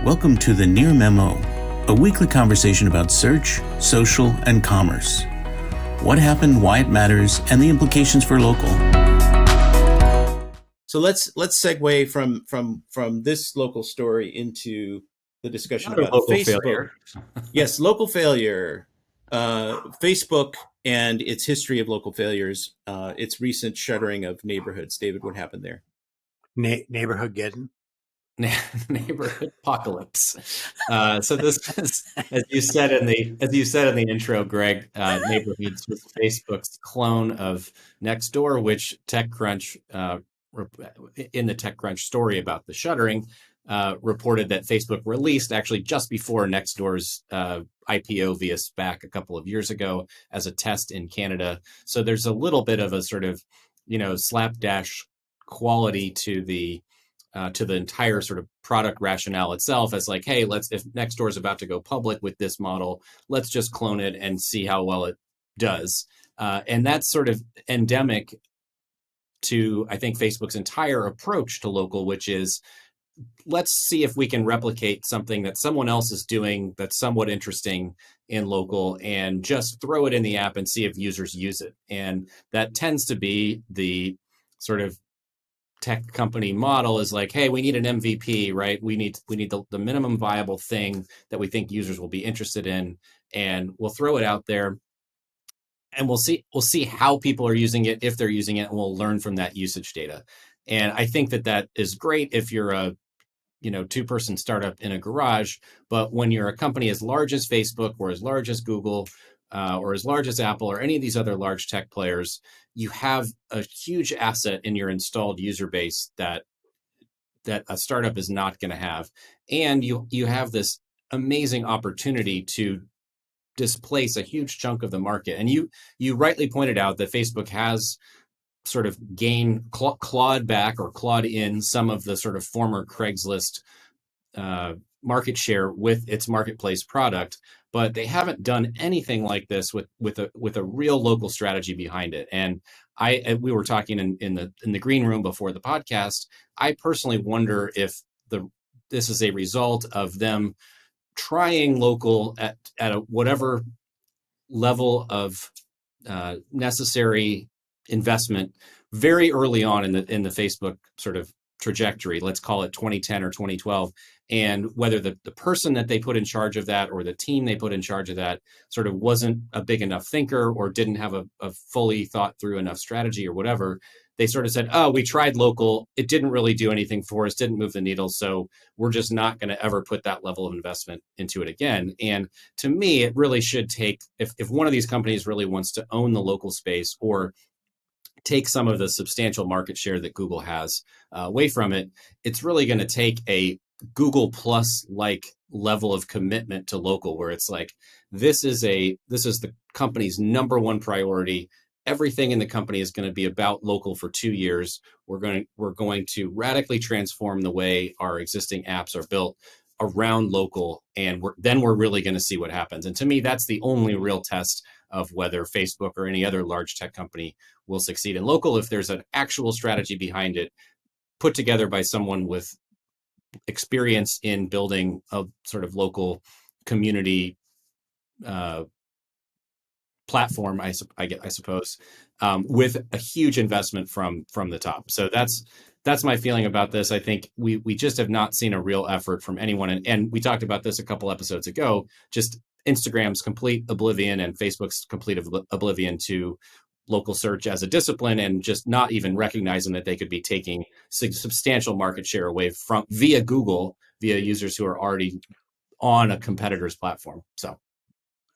Welcome to the Near Memo, a weekly conversation about search, social, and commerce. What happened, why it matters, and the implications for local. So let's segue from this local story into the discussion Another about local Facebook. failure. Yes, local failure. Facebook and its history of local failures, its recent shuttering of neighborhoods. David, what happened there? Neighborhood getting Neighborhood apocalypse. So this is, as you said in the intro, Greg, Neighborhoods was Facebook's clone of Nextdoor, which TechCrunch, in the TechCrunch story about the shuttering, reported that Facebook released actually just before Nextdoor's IPO via SPAC a couple of years ago as a test in Canada. So there's a little bit of a sort of, slapdash quality to the entire sort of product rationale itself, as like, hey, if Nextdoor is about to go public with this model, let's just clone it and see how well it does. And that's sort of endemic to, I think, Facebook's entire approach to local, which is, let's see if we can replicate something that someone else is doing that's somewhat interesting in local and just throw it in the app and see if users use it. And that tends to be the sort of tech company model, is like, hey, we need an MVP, right? We need the minimum viable thing that we think users will be interested in, and we'll throw it out there, and we'll see how people are using it, if they're using it, and we'll learn from that usage data. And I think that is great if you're a two-person startup in a garage, but when you're a company as large as Facebook or as large as Google, or as large as Apple or any of these other large tech players, you have a huge asset in your installed user base that a startup is not going to have. And you have this amazing opportunity to displace a huge chunk of the market. And you rightly pointed out that Facebook has sort of clawed back or clawed in some of the sort of former Craigslist market share with its marketplace product, but they haven't done anything like this with a real local strategy behind it. And we were talking in the green room before the podcast. I personally wonder if this is a result of them trying local at a whatever level of necessary investment very early on in the Facebook sort of trajectory. Let's call it 2010 or 2012. And whether the person that they put in charge of that or the team they put in charge of that sort of wasn't a big enough thinker or didn't have a fully thought through enough strategy or whatever, they sort of said, oh, we tried local. It didn't really do anything for us, didn't move the needle. So we're just not going to ever put that level of investment into it again. And to me, it really should take, if one of these companies really wants to own the local space or take some of the substantial market share that Google has away from it, it's really going to take a Google Plus like level of commitment to local, where it's like, this is the company's number one priority. Everything in the company is going to be about local for 2 years. We're going to radically transform the way our existing apps are built around local, and we're really going to see what happens. And to me, that's the only real test of whether Facebook or any other large tech company will succeed in local, if there's an actual strategy behind it, put together by someone with experience in building a sort of local community platform, I suppose, with a huge investment from the top. So that's my feeling about this. I think we just have not seen a real effort from anyone. And we talked about this a couple episodes ago, just Instagram's complete oblivion and Facebook's complete oblivion to local search as a discipline, and just not even recognizing that they could be taking substantial market share away from via Google, via users who are already on a competitor's platform. So.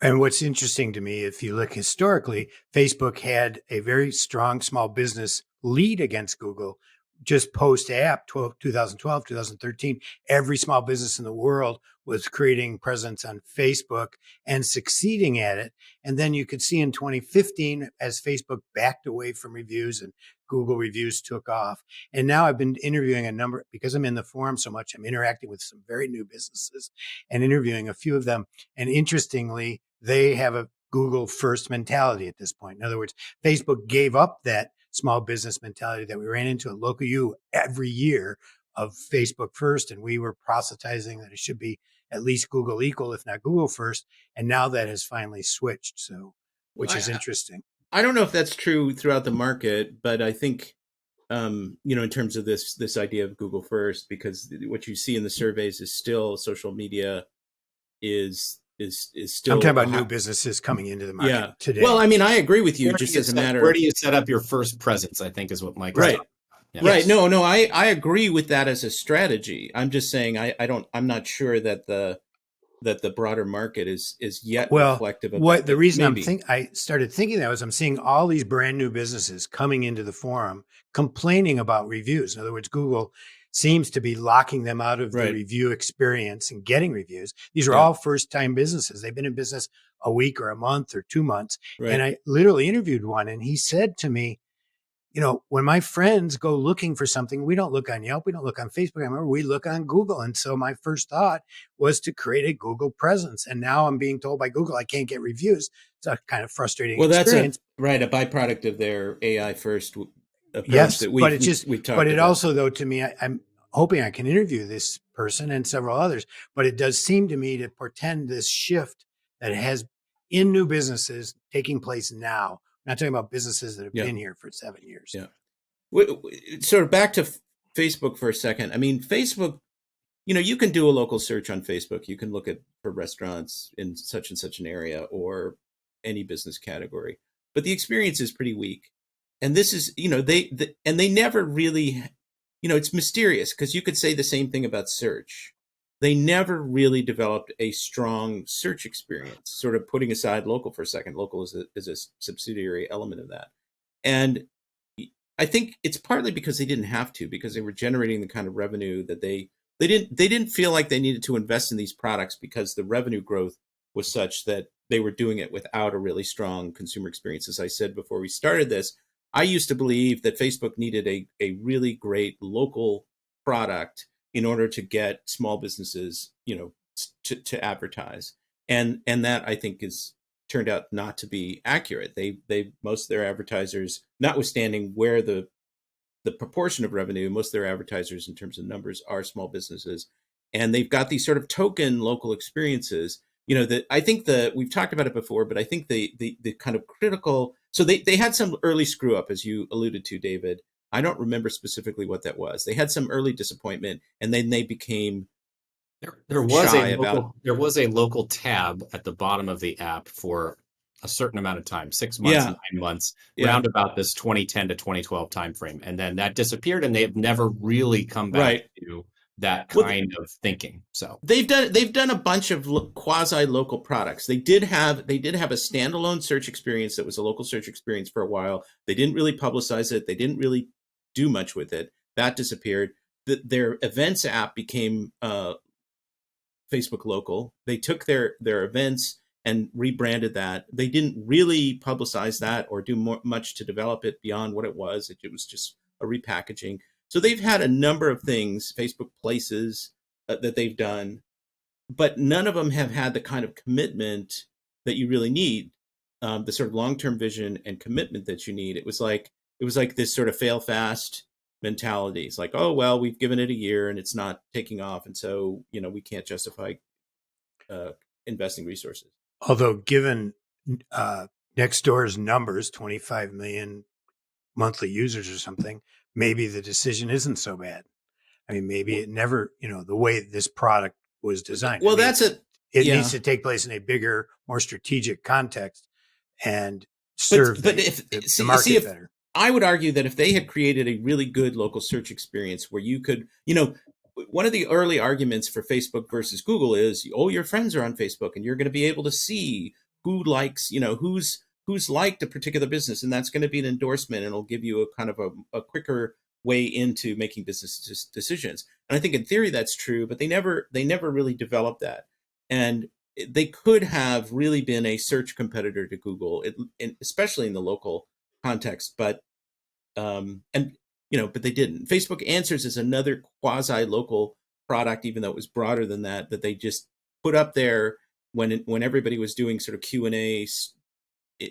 And what's interesting to me, if you look historically, Facebook had a very strong small business lead against Google. Just post-app, 2012, 2013, every small business in the world was creating presence on Facebook and succeeding at it. And then you could see in 2015, as Facebook backed away from reviews and Google reviews took off. And now I've been interviewing a number, because I'm in the forum so much, I'm interacting with some very new businesses and interviewing a few of them. And interestingly, they have a Google first mentality at this point. In other words, Facebook gave up that small business mentality that we ran into at Local U every year of Facebook first, and we were proselytizing that it should be at least Google equal, if not Google first. And now that has finally switched. So, Well, which is interesting. I don't know if that's true throughout the market, but I think in terms of this idea of Google first, because what you see in the surveys is still social media is still I'm talking about new businesses coming into the market today. Well, I mean, I agree with you. Just as a matter, where do you set up your first presence? I think is what Mike. Right. Yeah. Right. No, I agree with that as a strategy. I'm just saying I'm not sure that the broader market is yet reflective of that. The reason I started thinking that was I'm seeing all these brand new businesses coming into the forum complaining about reviews. In other words, Google seems to be locking them out of the review experience and getting reviews. These are all first-time businesses. They've been in business a week or a month or 2 months. Right. And I literally interviewed one, and he said to me, when my friends go looking for something, we don't look on Yelp, we don't look on Facebook. I remember we look on Google. And so my first thought was to create a Google presence. And now I'm being told by Google I can't get reviews. It's a kind of frustrating experience. That's a byproduct of their AI first approach. Yes, that we talked about. Also, though, to me, I'm hoping I can interview this person and several others, but it does seem to me to portend this shift that has in new businesses taking place now. I'm not talking about businesses that have been here for 7 years. Yeah. Sort of back to Facebook for a second. I mean, Facebook, you can do a local search on Facebook. You can look for restaurants in such and such an area or any business category, but the experience is pretty weak. And this is, they never really, it's mysterious because you could say the same thing about search. They never really developed a strong search experience, sort of putting aside local for a second. Local is a subsidiary element of that. And I think it's partly because they didn't have to, because they were generating the kind of revenue that they didn't feel like they needed to invest in these products because the revenue growth was such that they were doing it without a really strong consumer experience. As I said before we started this, I used to believe that Facebook needed a really great local product in order to get small businesses, to advertise. And that I think is turned out not to be accurate. They most of their advertisers, notwithstanding where the proportion of revenue, most of their advertisers in terms of numbers are small businesses. And they've got these sort of token local experiences, that I think we've talked about it before, but I think the kind of critical, so they had some early screw up, as you alluded to, David. I don't remember specifically what that was. They had some early disappointment, and then they became there was a local tab at the bottom of the app for a certain amount of time, 6 months, 9 months, round about this 2010 to 2012 timeframe, and then that disappeared, and they have never really come back to that kind of thinking. So they've done a bunch of quasi local products. They did have a standalone search experience that was a local search experience for a while. They didn't really publicize it. They didn't really do much with it. That disappeared. Their events app became Facebook local. They took their events and rebranded that. They didn't really publicize that or do much to develop it beyond what it was. It was just a repackaging. So they've had a number of things, Facebook Places, that they've done, but none of them have had the kind of commitment that you really need, the sort of long-term vision and commitment that you need. It was like this sort of fail fast mentality. It's like, oh, well, we've given it a year and it's not taking off. And so, we can't justify investing resources. Although given Nextdoor's numbers, 25 million monthly users or something, maybe the decision isn't so bad. I mean, maybe it never, the way this product was designed. Well, it needs to take place in a bigger, more strategic context and serve the market better. I would argue that if they had created a really good local search experience where you could, one of the early arguments for Facebook versus Google is, your friends are on Facebook and you're going to be able to see who likes, who's liked a particular business, and that's going to be an endorsement, and it'll give you a kind of a quicker way into making business decisions. And I think in theory that's true, but they never really developed that. And they could have really been a search competitor to Google, especially in the local context, but but they didn't. Facebook Answers is another quasi-local product, even though it was broader than that they just put up there when everybody was doing sort of Q&A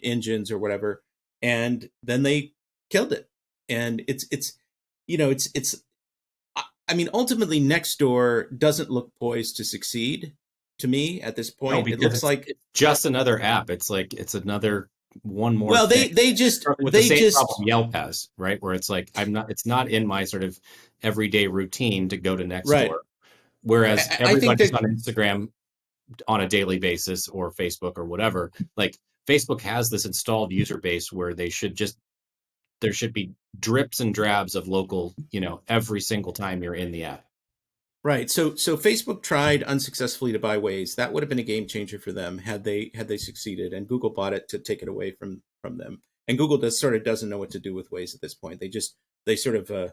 engines or whatever, and then they killed it. And I mean, ultimately, Nextdoor doesn't look poised to succeed to me at this No, point. It because looks like, it's just another app. It's like it's another one more well, thing with the they same just problem Yelp has, right? Where it's like it's not in my sort of everyday routine to go to right. Nextdoor. Whereas I think everybody's that on Instagram on a daily basis or Facebook or whatever. Like Facebook has this installed user base where there should be drips and drabs of local, every single time you're in the app. right. So Facebook tried unsuccessfully to buy Waze. That would have been a game changer for them had they succeeded. And Google bought it to take it away from them. And Google doesn't know what to do with Waze at this point. They sort of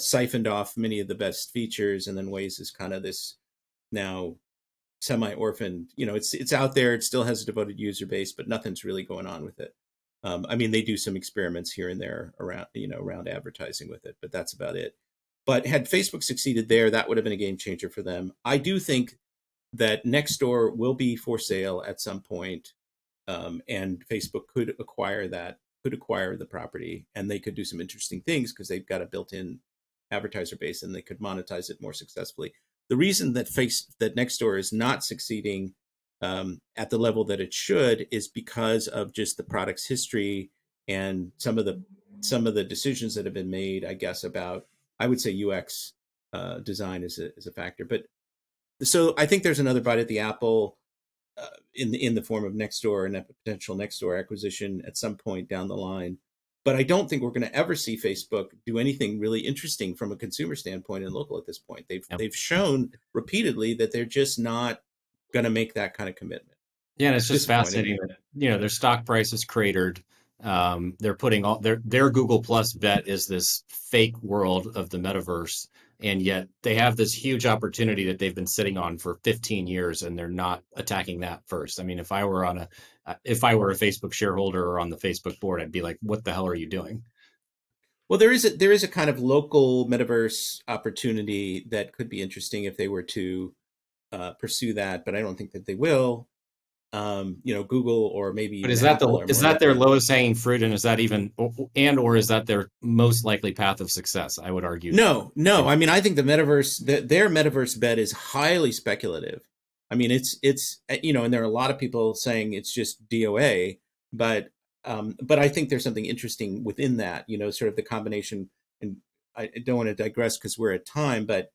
siphoned off many of the best features, and then Waze is kind of this now semi-orphaned. It's out there. It still has a devoted user base, but nothing's really going on with it. I mean, they do some experiments here and there around advertising with it, but that's about it. But had Facebook succeeded there, that would have been a game changer for them. I do think that Nextdoor will be for sale at some point, and Facebook could acquire the property, and they could do some interesting things because they've got a built-in advertiser base, and they could monetize it more successfully. The reason that Nextdoor is not succeeding at the level that it should is because of just the product's history and some of the decisions that have been made, I guess, about, I would say, UX design is a factor. But so I think there's another bite at the apple in the form of Nextdoor and a potential Nextdoor acquisition at some point down the line. But I don't think we're going to ever see Facebook do anything really interesting from a consumer standpoint in local at this point. They've shown repeatedly that they're just not going to make that kind of commitment. Yeah, and it's just fascinating that their stock price is cratered. They're putting all their Google Plus bet is this fake world of the metaverse, and yet they have this huge opportunity that they've been sitting on for 15 years, and they're not attacking that first. I mean, if I were a Facebook shareholder or on the Facebook board, I'd be like, "What the hell are you doing?" Well, there is a kind of local metaverse opportunity that could be interesting if they were to pursue that, but I don't think that they will. Google or maybe But even is that Apple their lowest hanging fruit, and is that even or is that their most likely path of success? I would argue. No. I mean, I think their metaverse bet is highly speculative. I mean, it's and there are a lot of people saying it's just DOA, but I think there's something interesting within that. Sort of the combination. And I don't want to digress because we're at time, but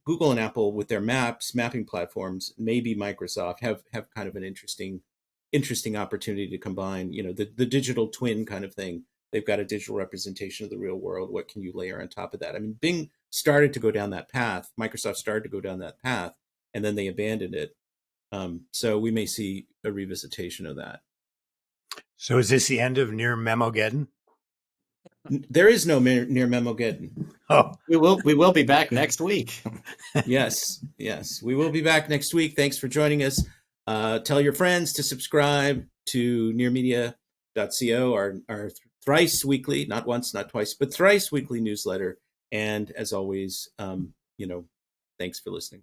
Google and Apple with their mapping platforms, maybe Microsoft have kind of an interesting opportunity to combine, the digital twin kind of thing. They've got a digital representation of the real world. What can you layer on top of that? I mean, Bing started to go down that path. Microsoft started to go down that path, and then they abandoned it. So we may see a revisitation of that. So is this the end of Near Memo-geddon? There is no Near Memo-geddon. Oh, we will be back next week. Yes, we will be back next week. Thanks for joining us. Tell your friends to subscribe to nearmedia.co, our thrice weekly, not once, not twice, but thrice weekly newsletter. And as always, thanks for listening.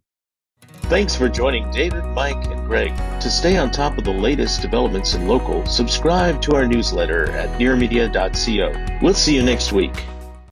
Thanks for joining David, Mike, and Greg. To stay on top of the latest developments in local, subscribe to our newsletter at nearmedia.co. We'll see you next week.